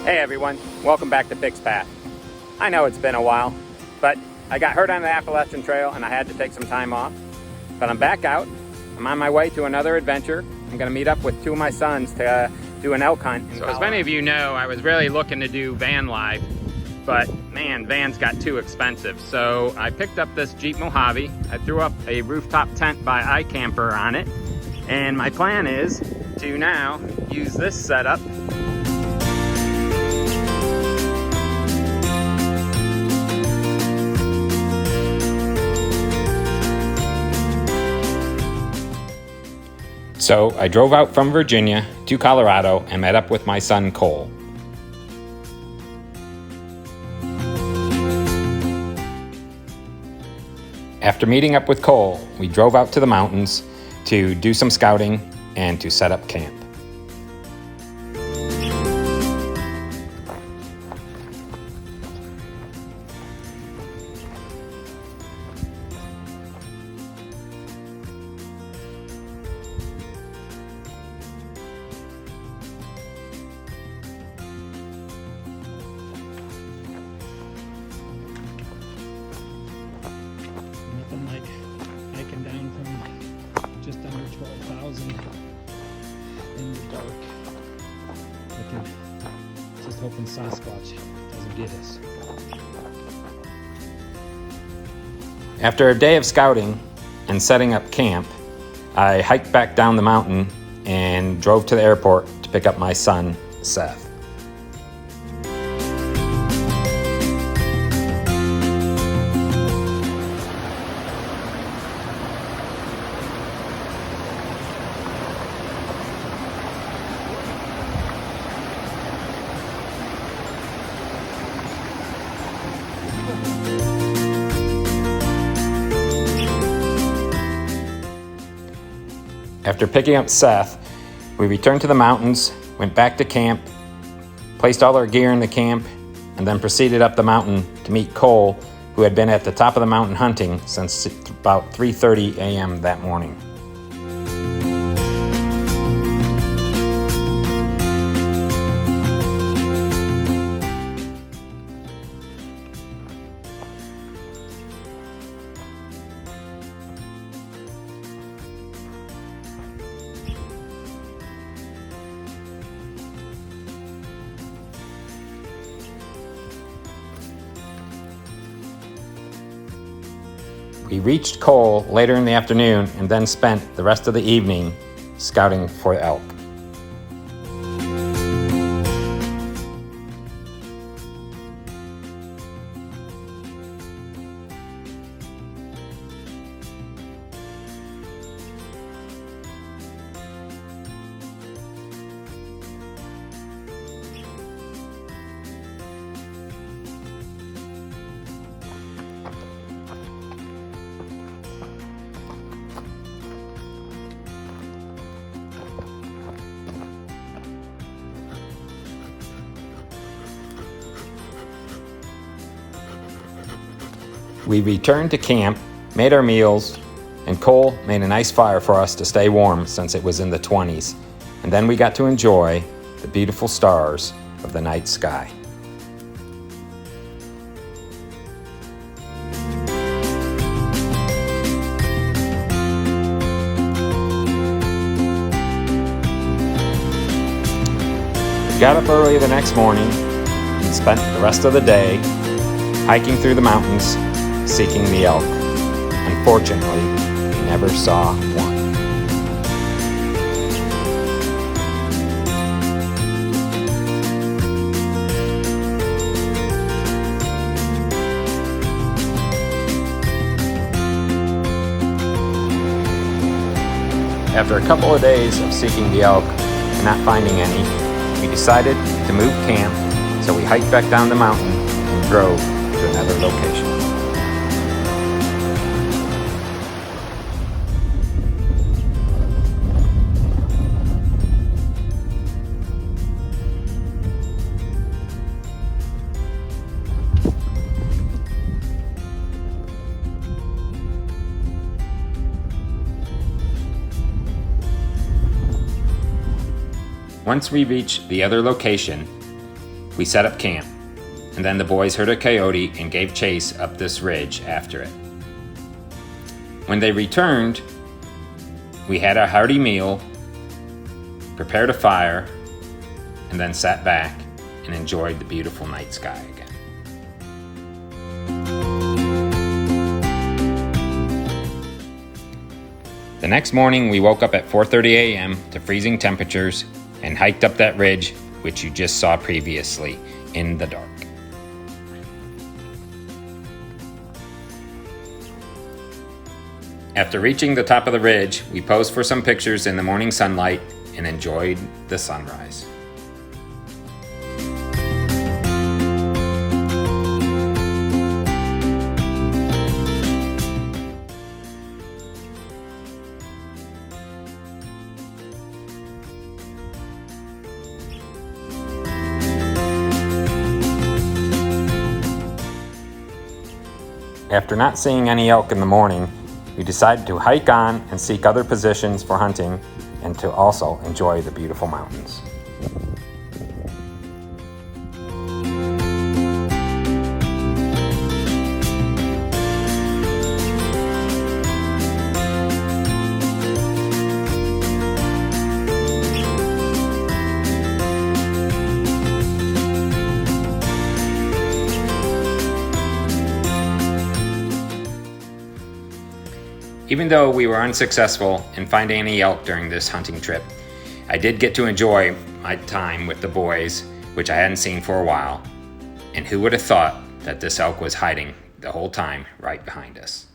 Hey everyone, welcome back to Fixed Path. I know it's been a while, but I got hurt on the Appalachian Trail and I had to take some time off. But I'm back out. I'm on my way to another adventure. I'm gonna meet up with two of my sons to do an elk hunt. So as many of you know, I was really looking to do van life, but man, vans got too expensive. So I picked up this Jeep Mojave. I threw up a rooftop tent by iCamper on it. And my plan is to now use this setup. So I drove out from Virginia to Colorado and met up with my son Cole. After meeting up with Cole, we drove out to the mountains to do some scouting and to set up camp. Nothing like hiking down from just under 12,000 in the dark. Just hoping Sasquatch doesn't get us. After a day of scouting and setting up camp, I hiked back down the mountain and drove to the airport to pick up my son, Seth. After picking up Seth, we returned to the mountains, went back to camp, placed all our gear in the camp, and then proceeded up the mountain to meet Cole, who had been at the top of the mountain hunting since about 3:30 a.m. that morning. We reached Cole later in the afternoon and then spent the rest of the evening scouting for elk. We returned to camp, made our meals, and Cole made a nice fire for us to stay warm since it was in the 20s. And then we got to enjoy the beautiful stars of the night sky. We got up early the next morning and spent the rest of the day hiking through the mountains, seeking the elk. Unfortunately, we never saw one. After a couple of days of seeking the elk and not finding any, we decided to move camp, so we hiked back down the mountain and drove to another location. Once we reached the other location, we set up camp, and then the boys heard a coyote and gave chase up this ridge after it. When they returned, we had a hearty meal, prepared a fire, and then sat back and enjoyed the beautiful night sky again. The next morning, we woke up at 4:30 a.m. to freezing temperatures and hiked up that ridge, which you just saw previously, in the dark. After reaching the top of the ridge, we posed for some pictures in the morning sunlight and enjoyed the sunrise. After not seeing any elk in the morning, we decided to hike on and seek other positions for hunting and to also enjoy the beautiful mountains. Even though we were unsuccessful in finding any elk during this hunting trip, I did get to enjoy my time with the boys, which I hadn't seen for a while. And who would have thought that this elk was hiding the whole time right behind us?